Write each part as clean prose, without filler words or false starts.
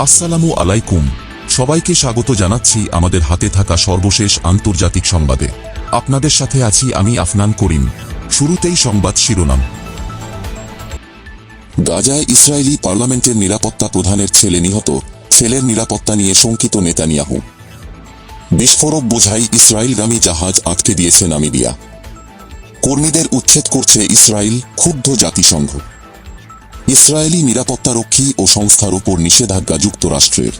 আসসালামু আলাইকুম। সবাইকে স্বাগত জানাচ্ছি আমাদের হাতে থাকা সর্বশেষ আন্তর্জাতিক সংবাদে। আপনাদের সাথে আছি আমি আফনান করিম। শুরুতেই সংবাদ শিরোনাম। গাজায় ইসরায়েলি পার্লামেন্টের নিরাপত্তা প্রধানের ছেলে নিহত, ছেলের নিরাপত্তা নিয়ে শঙ্কিত নেতানিয়াহু। বিস্ফোরক বোঝাই ইসরায়েলগামী জাহাজ আটকে দিয়েছে নামিবিয়া। কর্মীদের উচ্ছেদ করছে ইসরায়েল, ক্ষুব্ধ জাতিসংঘ। ইসরায়েলি নিরাপত্তারক্ষী ও সংস্থার ওপর নিষেধাজ্ঞা যুক্তরাষ্ট্রের।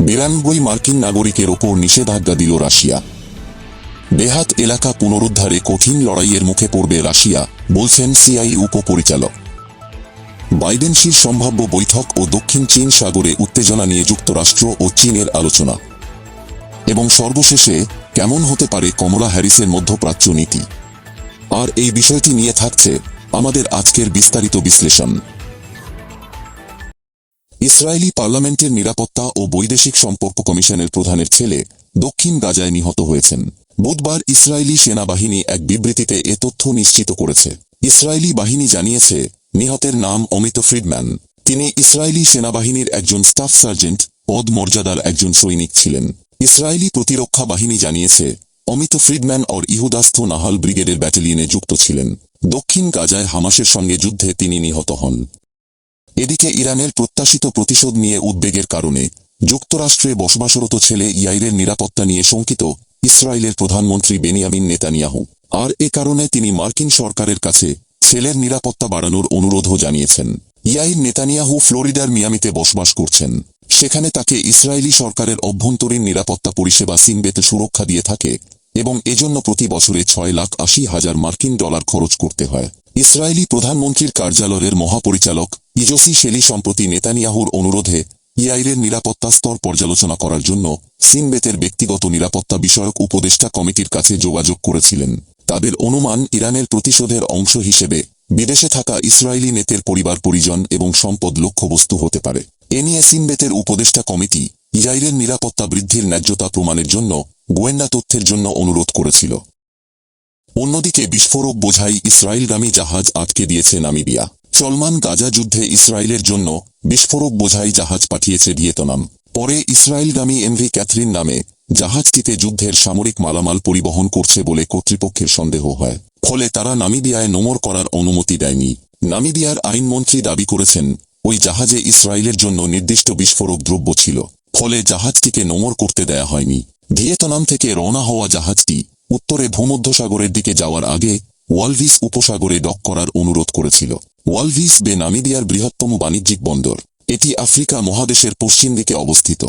92 মার্কিন নাগরিকের ওপর নিষেধাজ্ঞা দিল রাশিয়া। বেহাত এলাকা পুনরুদ্ধারে কঠিন লড়াইয়ের মুখে পড়বে রাশিয়া, বলছেন সিআই উপপরিচালক। বাইডেন শির সম্ভাব্য বৈঠক ও দক্ষিণ চীন সাগরে উত্তেজনা নিয়ে যুক্তরাষ্ট্র ও চীনের আলোচনা। এবং সর্বশেষে, কেমন হতে পারে কমলা হ্যারিসের মধ্যপ্রাচ্য নীতি। আর এই বিষয়টি নিয়ে থাকছে আমাদের আজকের বিস্তারিত বিশ্লেষণ। ইসরায়েলি পার্লামেন্টের নিরাপত্তা ও বৈদেশিক সম্পর্ক কমিশনের প্রধানের ছেলে দক্ষিণ গাজায় নিহত হয়েছেন। বুধবার ইসরায়েলি সেনাবাহিনী এক বিবৃতিতে এ তথ্য নিশ্চিত করেছে। ইসরায়েলি বাহিনী জানিয়েছে, নিহতের নাম অমিত ফ্রিডম্যান। তিনি ইসরায়েলি সেনাবাহিনীর একজন স্টাফ সার্জেন্ট পদ মর্যাদার একজন সৈনিক ছিলেন। ইসরায়েলি প্রতিরক্ষা বাহিনী জানিয়েছে, অমিত ফ্রিডম্যান ওর ইহুদাস্থ নাহাল ব্রিগেডের ব্যাটালিয়নে যুক্ত ছিলেন। দক্ষিণ গাজায় হামাসের সঙ্গে যুদ্ধে তিনি নিহত হন। এদিকে ইরানের প্রত্যাশিত প্রতিশোধ নিয়ে উদ্বেগের কারণে যুক্তরাষ্ট্রে বসবাসরত ছেলে ইয়াইরের নিরাপত্তা নিয়ে শঙ্কিত ইসরায়েলের প্রধানমন্ত্রী বেনিয়ামিন নেতানিয়াহু। আর এ কারণে তিনি মার্কিন সরকারের কাছে ছেলের নিরাপত্তা বাড়ানোর অনুরোধও জানিয়েছেন। ইয়াইর নেতানিয়াহু ফ্লোরিডার মিয়ামিতে বসবাস করছেন। সেখানে তাকে ইসরায়েলি সরকারের অভ্যন্তরীণ নিরাপত্তা পরিষেবা সিনবেতে সুরক্ষা দিয়ে থাকে এবং এজন্য প্রতি বছরে $6,80,000 মার্কিন খরচ করতে হয়। ইসরায়েলি প্রধানমন্ত্রীর কার্যালয়ের মহাপরিচালক ইজোসি শেলি সম্প্রতি নেতানিয়াহুর অনুরোধে ইয়াইরের নিরাপত্তা স্তর পর্যালোচনা করার জন্য সিনবেতের ব্যক্তিগত নিরাপত্তা বিষয়ক উপদেষ্টা কমিটির কাছে যোগাযোগ করেছিলেন। তাদের অনুমান, ইরানের প্রতিশোধের অংশ হিসেবে বিদেশে থাকা ইসরায়েলি নেতার পরিবার পরিজন এবং সম্পদ লক্ষ্যবস্তু হতে পারে। এ নিয়ে সিনবেতের উপদেষ্টা কমিটি ইয়াইরের নিরাপত্তা বৃদ্ধির ন্যায্যতা প্রমাণের জন্য গোয়েন্দা তথ্যের জন্য অনুরোধ করেছিল। অন্যদিকে বিস্ফোরক বোঝাই ইসরায়েলগামী জাহাজ আটকে দিয়েছে নামিবিয়া। চলমান গাজা যুদ্ধে ইসরায়েলের জন্য বিস্ফোরক বোঝাই জাহাজ পাঠিয়েছে ভিয়েতনাম। পরে ইসরায়েলগামী এমভি ক্যাথরিন নামে জাহাজটিতে যুদ্ধের সামরিক মালামাল পরিবহন করছে বলে কর্তৃপক্ষের সন্দেহ হয়। ফলে তারা নামিবিয়ায় নোঙর করার অনুমতি দেয়নি। নামিবিয়ার আইনমন্ত্রী দাবি করেছেন, ওই জাহাজে ইসরায়েলের জন্য নির্দিষ্ট বিস্ফোরক দ্রব্য ছিল, ফলে জাহাজটিকে নোঙর করতে দেয়া হয়নি। ভিয়েতনাম থেকে রওনা হওয়া জাহাজটি উত্তরে ভূমধ্যসাগরের দিকে যাওয়ার আগে ওয়ালভিস উপসাগরে ডক করার অনুরোধ করেছিল। ওয়ালভিস বে নামিবিয়ার বৃহত্তম বাণিজ্যিক বন্দর। এটি আফ্রিকা মহাদেশের পশ্চিম দিকে অবস্থিত।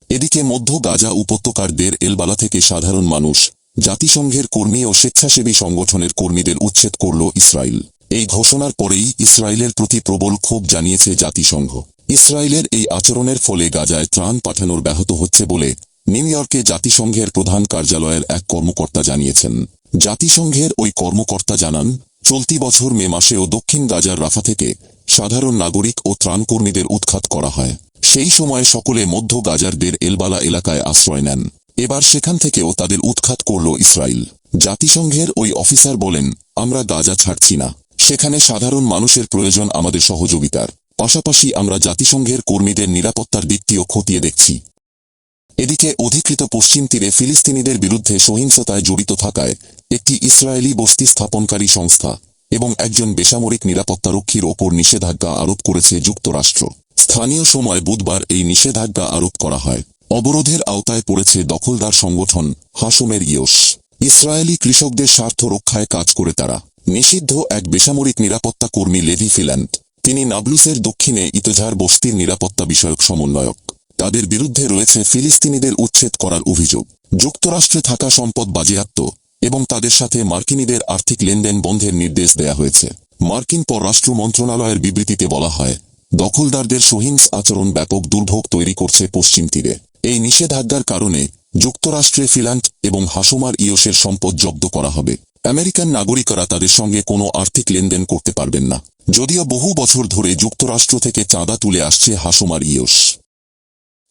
এদিকে মধ্য গাজা উপত্যকার দের এলবালা থেকে সাধারণ মানুষ, জাতিসংঘের কর্মী ও স্বেচ্ছাসেবী সংগঠনের কর্মীদের উচ্ছেদ করল ইসরায়েল। এই ঘোষণার পরেই ইসরায়েলের প্রতি প্রবল ক্ষোভ জানিয়েছে জাতিসংঘ। ইসরায়েলের এই আচরণের ফলে গাজায় ত্রাণ পাঠানোর ব্যাহত হচ্ছে বলে নিউ ইয়র্কে জাতিসংঘের প্রধান কার্যালয়ের এক কর্মকর্তা জানিয়েছেন। জাতিসংঘের ওই কর্মকর্তা জানান, চলতি বছর মে মাসেও দক্ষিণ গাজার রাফা থেকে সাধারণ নাগরিক ও ত্রাণকর্মীদের উৎখাত করা হয়। সেই সময় সকলে মধ্য গাজার দের এলবালা এলাকায় আশ্রয় নেন। এবার সেখান থেকেও তাদের উৎখাত করল ইসরায়েল। জাতিসংঘের ওই অফিসার বলেন, আমরা গাজা ছাড়ছি না। সেখানে সাধারণ মানুষের প্রয়োজন আমাদের সহযোগিতার। পাশাপাশি আমরা জাতিসংঘের কর্মীদের নিরাপত্তার দিকটিও খতিয়ে দেখছি। এদিকে অধিকৃত পশ্চিম তীরে ফিলিস্তিনিদের বিরুদ্ধে সহিংসতায় জড়িত থাকায় একটি ইসরায়েলি বস্তি স্থাপনকারী সংস্থা এবং একজন বেসামরিক নিরাপত্তারক্ষীর ওপর নিষেধাজ্ঞা আরোপ করেছে যুক্তরাষ্ট্র। স্থানীয় সময় বুধবার এই নিষেধাজ্ঞা আরোপ করা হয়। অবরোধের আওতায় পড়েছে দখলদার সংগঠন হাশমের ইয়োস। ইসরায়েলি কৃষকদের স্বার্থ রক্ষায় কাজ করে তারা। নিষিদ্ধ এক বেসামরিক নিরাপত্তা কর্মী লেভি ফিল্যান্ড। তিনি নাবলুসের দক্ষিণে ইতঝার বস্তির নিরাপত্তা বিষয়ক সমন্বয়ক। তাদের বিরুদ্ধে রয়েছে ফিলিস্তিনিদের উচ্ছেদ করার অভিযোগ, যুক্তরাষ্ট্রে থাকা সম্পদ বাজেয়াপ্ত এবং তাদের সাথে মার্কিনীদের আর্থিক লেনদেন বন্ধের নির্দেশ দেয়া হয়েছে। মার্কিন পররাষ্ট্র মন্ত্রণালয়ের বিবৃতিতে বলা হয়, দখলদারদের সহিংস আচরণ ব্যাপক দুর্ভোগ তৈরি করছে পশ্চিম তীরে। এই নিষেধাজ্ঞার কারণে যুক্তরাষ্ট্রে ফিল্যান্ড এবং হাশমার ইয়োসের সম্পদ জব্দ করা হবে। আমেরিকান নাগরিকরা তাদের সঙ্গে কোনো আর্থিক লেনদেন করতে পারবেন না। যদিও বহু বছর ধরে যুক্তরাষ্ট্র থেকে চাঁদা তুলে আসছে হাশমার ইয়োস।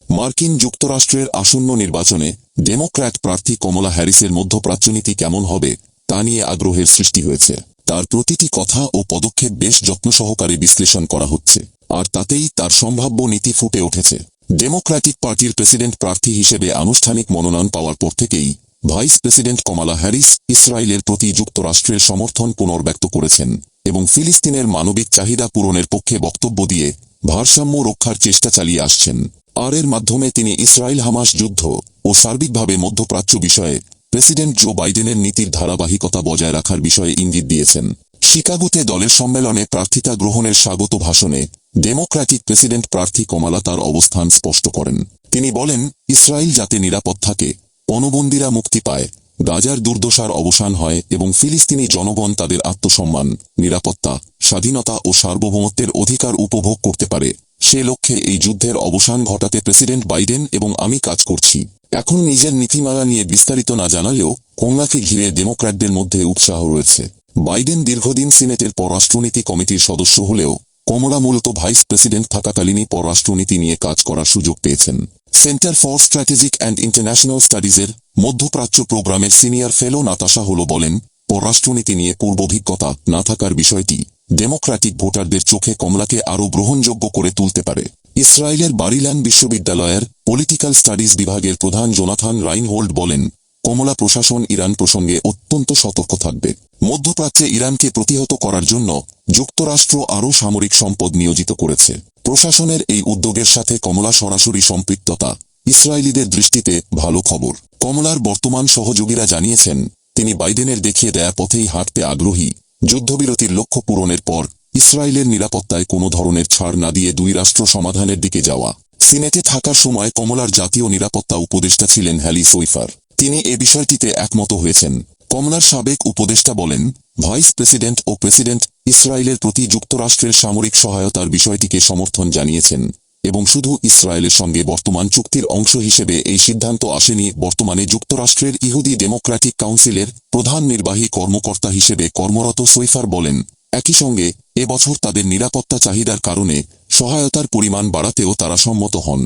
মার্কিন যুক্তরাষ্ট্রের আসন্ন নির্বাচনে ডেমোক্র্যাট প্রার্থী কমলা হ্যারিসের মধ্যপ্রাচ্যনীতি কেমন হবে তা নিয়ে আগ্রহের সৃষ্টি হয়েছে। তার প্রতিটি কথা ও পদক্ষেপ বেশ যত্ন সহকারে বিশ্লেষণ করা হচ্ছে। আর তাতেই তার সম্ভাব্য নীতি ফুটে উঠেছে। ডেমোক্র্যাটিক পার্টির প্রেসিডেন্ট প্রার্থী হিসেবে আনুষ্ঠানিক মনোনয়ন পাওয়ার পর থেকেই ভাইস প্রেসিডেন্ট কমালা হ্যারিস ইসরায়েলের প্রতি যুক্তরাষ্ট্রের সমর্থন পুনর্ব্যক্ত করেছেন এবং ফিলিস্তিনের মানবিক চাহিদা পূরণের পক্ষে বক্তব্য দিয়ে ভারসাম্য রক্ষার চেষ্টা চালিয়ে আসছেন। আর এর মাধ্যমে তিনি ইসরায়েল হামাস যুদ্ধ ও সার্বিকভাবে মধ্যপ্রাচ্য বিষয়ে প্রেসিডেন্ট জো বাইডেনের নীতির ধারাবাহিকতা বজায় রাখার বিষয়ে ইঙ্গিত দিয়েছেন। শিকাগোতে দলের সম্মেলনে প্রার্থিতা গ্রহণের স্বাগত ভাষণে ডেমোক্র্যাটিক প্রেসিডেন্ট প্রার্থী কমালা তার অবস্থান স্পষ্ট করেন। তিনি বলেন, ইসরায়েল যাতে নিরাপদ থাকে, পণবন্দীরা মুক্তি পায়, গাজার দুর্দশার অবসান হয় এবং ফিলিস্তিনি জনগণ তাদের আত্মসম্মান, নিরাপত্তা, স্বাধীনতা ও সার্বভৌমত্বের অধিকার উপভোগ করতে পারে, সে লক্ষ্যে এই যুদ্ধের অবসান ঘটাতে প্রেসিডেন্ট বাইডেন এবং আমি কাজ করছি। এখন নিজের নীতিমালা নিয়ে বিস্তারিত না জানালেও কমলাকে ঘিরে ডেমোক্র্যাটদের মধ্যে উৎসাহ রয়েছে। বাইডেন দীর্ঘদিন সিনেটের পররাষ্ট্রনীতি কমিটির সদস্য হলেও কমলা মূলত ভাইস প্রেসিডেন্ট থাকাকালীনই পররাষ্ট্রনীতি নিয়ে কাজ করার সুযোগ পেয়েছেন। Center for Strategic and International স্টাডিজের মধ্যপ্রাচ্য প্রোগ্রামের সিনিয়র ফেলো নাতাশা হল বলেন, পররাষ্ট্রনীতি নিয়ে পূর্বাভিজ্ঞতা না থাকার বিষয়টি ডেমোক্র্যাটিক ভোটারদের চোখে কমলাকে আরও গ্রহণযোগ্য করে তুলতে পারে। ইসরায়েলের বারিল্যান্ড বিশ্ববিদ্যালয়ের পলিটিক্যাল স্টাডিজ বিভাগের প্রধান জোনাথান রাইনহোল্ড বলেন, কমলা প্রশাসন ইরান প্রসঙ্গে অত্যন্ত সতর্ক থাকবে। মধ্যপ্রাচ্যে ইরানকে প্রতিহত করার জন্য যুক্তরাষ্ট্র আরও সামরিক সম্পদ নিয়োজিত করেছে। প্রশাসনের এই উদ্যোগের সাথে কমলা সরাসরি সম্পৃক্ততা ইসরায়েলিদের দৃষ্টিতে ভালো খবর। কমলার বর্তমান সহযোগীরা জানিয়েছেন, তিনি বাইডেনের দেখিয়ে দেয়া পথেই হাঁটতে আগ্রহী। যুদ্ধবিরতির লক্ষ্য পূরণের পর ইসরায়েলের নিরাপত্তায় কোনো ধরনের ছাড় না দিয়ে দুই রাষ্ট্র সমাধানের দিকে যাওয়া। সিনেটে থাকার সময় কমলার জাতীয় নিরাপত্তা উপদেষ্টা ছিলেন হ্যালি সোইফার। তিনি এ বিষয়টিতে একমত হয়েছেন। কমলার সাবেক উপদেষ্টা বলেন, ভাইস প্রেসিডেন্ট ও প্রেসিডেন্ট ইসরায়েলের প্রতি যুক্তরাষ্ট্রের সামরিক সহায়তার বিষয়টিকে সমর্থন জানিয়েছেন এবং শুধু ইসরায়েলের সঙ্গে বর্তমান চুক্তির অংশ হিসেবে এই সিদ্ধান্ত আসেনি। বর্তমানে যুক্তরাষ্ট্রের ইহুদি ডেমোক্র্যাটিক কাউন্সিলের প্রধান নির্বাহী কর্মকর্তা হিসেবে কর্মরত সোইফার বলেন, একই সঙ্গে এবছর তাদের নিরাপত্তা চাহিদার কারণে সহায়তার পরিমাণ বাড়াতেও তারা সম্মত হন।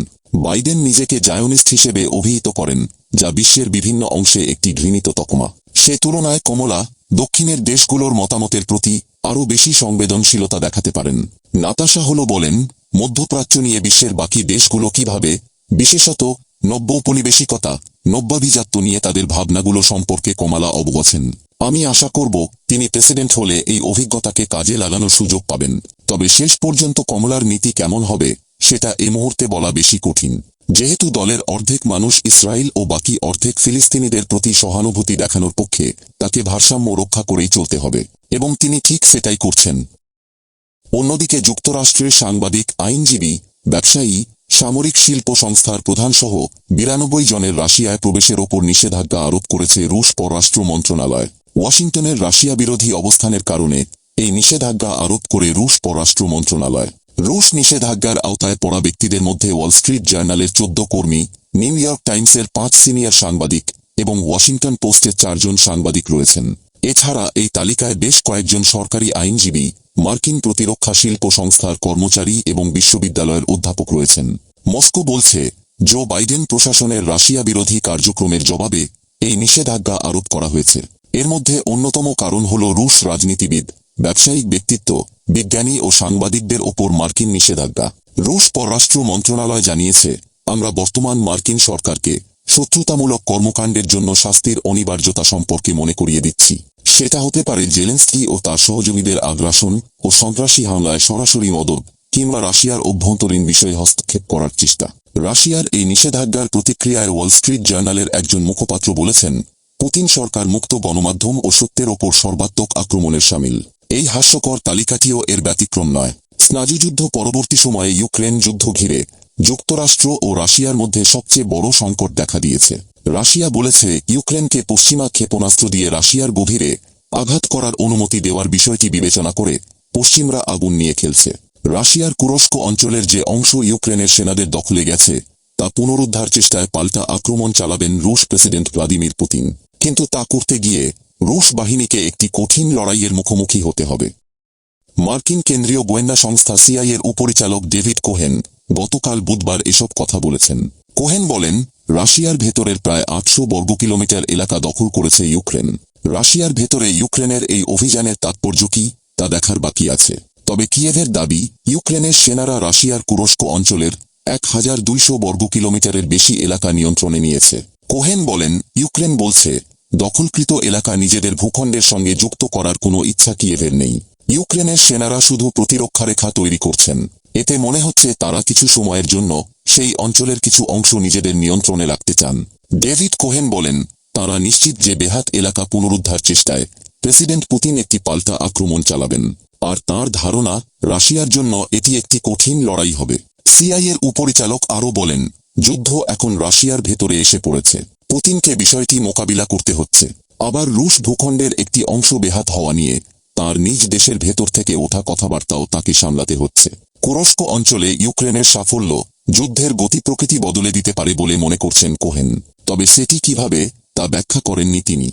বাইডেন নিজেকে জায়োনিস্ট হিসেবে অভিহিত করেন, যা বিশ্বের বিভিন্ন অংশে একটি ঘৃণিত তকমা। সে তুলনায় কমলা দক্ষিণের দেশগুলোর মতামতের প্রতি আরও বেশি সংবেদনশীলতা দেখাতে পারেন। নাতাশা হল বলেন, মধ্যপ্রাচ্য নিয়ে বিশ্বের বাকি দেশগুলো কিভাবে, বিশেষত নব্য উপনিবেশিকতা, নব্যাভিজাত্য নিয়ে তাদের ভাবনাগুলো সম্পর্কে কমলা অবগছেন। আমি আশা করব তিনি প্রেসিডেন্ট হলে এই অভিজ্ঞতাকে কাজে লাগানোর সুযোগ পাবেন। তবে শেষ পর্যন্ত কমলার নীতি কেমন হবে সেটা এ মুহূর্তে বলা বেশি কঠিন, যেহেতু দলের অর্ধেক মানুষ ইসরায়েল ও বাকি অর্ধেক ফিলিস্তিনিদের প্রতি সহানুভূতি দেখানোর পক্ষে তাকে ভারসাম্য রক্ষা করেই চলতে হবে এবং তিনি ঠিক সেটাই করছেন। অন্যদিকে যুক্তরাষ্ট্রের সাংবাদিক, আইনজীবী, ব্যবসায়ী, সামরিক শিল্প সংস্থার প্রধানসহ 92 জনের রাশিয়ায় প্রবেশের ওপর নিষেধাজ্ঞা আরোপ করেছে রুশ পররাষ্ট্র মন্ত্রণালয়। ওয়াশিংটনের রাশিয়া বিরোধী অবস্থানের কারণে এই নিষেধাজ্ঞা আরোপ করে রুশ পররাষ্ট্র মন্ত্রণালয়। রুশ নিষেধাজ্ঞার আওতায় পড়া ব্যক্তিদের মধ্যে ওয়াল স্ট্রিট জার্নালের 14 কর্মী, নিউ ইয়র্ক টাইমসের 5 সিনিয়র সাংবাদিক এবং ওয়াশিংটন পোস্টের 4 জন সাংবাদিক রয়েছেন। এছাড়া এই তালিকায় বেশ কয়েকজন সরকারি আইনজীবী, মার্কিন প্রতিরক্ষা শিল্প সংস্থার কর্মচারী এবং বিশ্ববিদ্যালয়ের অধ্যাপক রয়েছেন। মস্কো বলছে, জো বাইডেন প্রশাসনের রাশিয়া বিরোধী কার্যক্রমের জবাবে এই নিষেধাজ্ঞা আরোপ করা হয়েছে। এর মধ্যে অন্যতম কারণ হল রুশ রাজনীতিবিদ, ব্যবসায়িক ব্যক্তিত্ব, বিজ্ঞানী ও সাংবাদিকদের ওপর মার্কিন নিষেধাজ্ঞা। রুশ পররাষ্ট্র মন্ত্রণালয় জানিয়েছে, আমরা বর্তমান মার্কিন সরকারকে শত্রুতামূলক কর্মকাণ্ডের জন্য শাস্তির অনিবার্যতা সম্পর্কে মনে করিয়ে দিচ্ছি। সেটা হতে পারে জেলেনস্কি ও তার সহযোগীদের আগ্রাসন ও সন্ত্রাসী হামলায় সরাসরি মদদ কিংবা রাশিয়ার অভ্যন্তরীণ বিষয়ে হস্তক্ষেপ করার চেষ্টা। রাশিয়ার এই নিষেধাজ্ঞার প্রতিক্রিয়ায় ওয়াল স্ট্রিট জার্নালের একজন মুখপাত্র বলেছেন, পুতিন সরকার মুক্ত গণমাধ্যম ও সত্যের ওপর সর্বাত্মক আক্রমণের শামিল। এই হাস্যকর তালিকাটিও এর ব্যতিক্রম নয়। স্নায়ুযুদ্ধ পরবর্তী সময়ে ইউক্রেন যুদ্ধ ঘিরে যুক্তরাষ্ট্র ও রাশিয়ার মধ্যে সবচেয়ে বড় সংকট দেখা দিয়েছে। রাশিয়া বলেছে, ইউক্রেনকে পশ্চিমা ক্ষেপণাস্ত্র দিয়ে রাশিয়ার গভীরে আঘাত করার অনুমতি দেওয়ার বিষয়টি বিবেচনা করে পশ্চিমরা আগুন নিয়ে খেলছে। রাশিয়ার কুরস্ক অঞ্চলের যে অংশ ইউক্রেনের সেনাদের দখলে গেছে তা পুনরুদ্ধার চেষ্টায় পাল্টা আক্রমণ চালাবেন রুশ প্রেসিডেন্ট ভ্লাদিমির পুতিন। কিন্তু তা করতে গিয়ে রুশ বাহিনীকে একটি কঠিন লড়াইয়ের মুখোমুখি হতে হবে। মার্কিন কেন্দ্রীয় গোয়েন্দা সংস্থা সিআইএর উপপরিচালক ডেভিড কোহেন গতকাল বুধবার এসব কথা বলেছেন। কোহেন বলেন, রাশিয়ার ভেতরের প্রায় 800 বর্গ কিলোমিটার এলাকা দখল করেছে ইউক্রেন। রাশিয়ার ভেতরে ইউক্রেনের এই অভিযানের তাৎপর্য কি তা দেখার বাকি আছে। তবে কিয়েভের দাবি, ইউক্রেনের সেনারা রাশিয়ার কুরস্ক অঞ্চলের 1200 বর্গ কিলোমিটারের বেশি এলাকা নিয়ন্ত্রণে নিয়েছে। কোহেন বলেন, ইউক্রেন বলছে, দখলকৃত এলাকা নিজেদের ভূখণ্ডের সঙ্গে যুক্ত করার কোনো ইচ্ছা কিয়েভের নেই। ইউক্রেনের সেনারা শুধু প্রতিরক্ষা রেখা তৈরি করছেন। এতে মনে হচ্ছে তারা কিছু সময়ের জন্য সেই অঞ্চলের কিছু অংশ নিজেদের নিয়ন্ত্রণে রাখতে চান। ডেভিড কোহেন বলেন, তারা নিশ্চিত যে বেহাত এলাকা পুনরুদ্ধার চেষ্টায় প্রেসিডেন্ট পুতিন একটি পাল্টা আক্রমণ চালাবেন, আর তার ধারণা রাশিয়ার জন্য এটি একটি কঠিন লড়াই হবে। সিআইএর উপপরিচালক আরও বলেন, যুদ্ধ এখন রাশিয়ার ভেতরে এসে পড়েছে। পুতিনকে বিষয়টি মোকাবিলা করতে হচ্ছে। আবার রুশ ভূখণ্ডের একটি অংশ বেহাত হওয়া নিয়ে তার নিজ দেশের ভেতর থেকে ওঠা কথাবার্তাও তাকে সামলাতে হচ্ছে। কুরস্ক অঞ্চলে ইউক্রেনের সাফল্য যুদ্ধের গতি প্রকৃতি বদলে দিতে পারে বলে মনে করছেন কোহেন, তবে সেটি কিভাবে তা ব্যাখ্যা করেননি তিনি।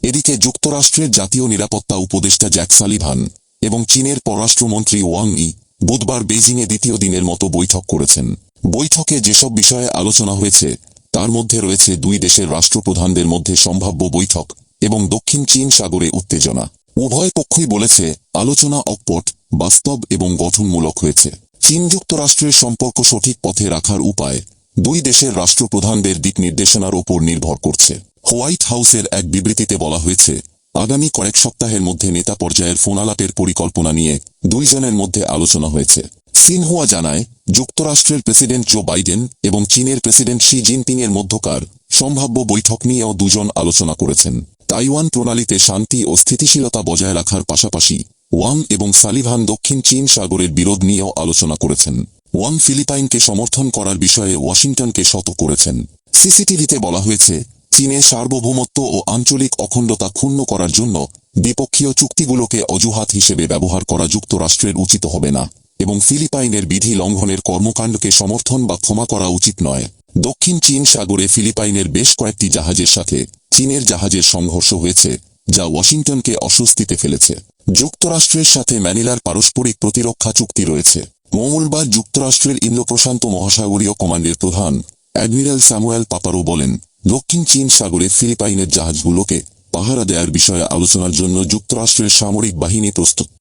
এদিকে যুক্তরাষ্ট্রের জাতীয় নিরাপত্তা উপদেষ্টা জ্যাক সালিভান এবং চীনের পররাষ্ট্রমন্ত্রী ওয়াং ই বুধবার বেইজিংয়ে দ্বিতীয় দিনের মতো বৈঠক করেছেন। বৈঠকে যেসব বিষয়ে আলোচনা হয়েছে তার মধ্যে রয়েছে দুই দেশের রাষ্ট্রপ্রধানদের মধ্যে সম্ভাব্য বৈঠক এবং দক্ষিণ চীন সাগরে উত্তেজনা। উভয় পক্ষই বলেছে আলোচনা অকপট, বাস্তব এবং গঠনমূলক হয়েছে। চীন যুক্তরাষ্ট্রের সম্পর্ক সঠিক পথে রাখার উপায় দুই দেশের রাষ্ট্রপ্রধানদের দিক নির্দেশনার ওপর নির্ভর করছে। হোয়াইট হাউসের এক বিবৃতিতে বলা হয়েছে, আগামী কয়েক সপ্তাহের মধ্যে নেতা পর্যায়ের ফোনালাপের পরিকল্পনা নিয়ে দুইজনের মধ্যে আলোচনা হয়েছে। সিনহুয়া জানায়, যুক্তরাষ্ট্রের প্রেসিডেন্ট জো বাইডেন এবং চীনের প্রেসিডেন্ট শি জিনপিংয়ের মধ্যকার সম্ভাব্য বৈঠক নিয়েও দুজন আলোচনা করেছেন। তাইওয়ান প্রণালীতে শান্তি ও স্থিতিশীলতা বজায় রাখার পাশাপাশি ওয়াং এবং সালিভান দক্ষিণ চীন সাগরের বিরোধ নিয়েও আলোচনা করেছেন। ওয়াং ফিলিপাইনকে সমর্থন করার বিষয়ে ওয়াশিংটনকে সতর্ক করেছেন। সিসিটিভিতে বলা হয়েছে, চীনের সার্বভৌমত্ব ও আঞ্চলিক অখণ্ডতা ক্ষুণ্ণ করার জন্য দ্বিপক্ষীয় চুক্তিগুলোকে অজুহাত হিসেবে ব্যবহার করা যুক্তরাষ্ট্রের উচিত হবে না এবং ফিলিপাইনের বিধি লঙ্ঘনের কর্মকাণ্ডকে সমর্থন বা ক্ষমা করা উচিত নয়। দক্ষিণ চীন সাগরে ফিলিপাইনের বেশ কয়েকটি জাহাজের সাথে চীনের জাহাজের সংঘর্ষ হয়েছে, যা ওয়াশিংটনকে অস্বস্তিতে ফেলেছে। যুক্তরাষ্ট্রের সাথে ম্যানিলার পারস্পরিক প্রতিরক্ষা চুক্তি রয়েছে। মঙ্গলবার যুক্তরাষ্ট্রের ইন্দো প্রশান্ত মহাসাগরীয় কমান্ডের প্রধান অ্যাডমিরাল স্যামুয়েল পাপারো বলেন, দক্ষিণ চীন সাগরে ফিলিপাইনের জাহাজগুলোকে পাহারা দেওয়ার বিষয়ে আলোচনার জন্য যুক্তরাষ্ট্রের সামরিক বাহিনী প্রস্তুত।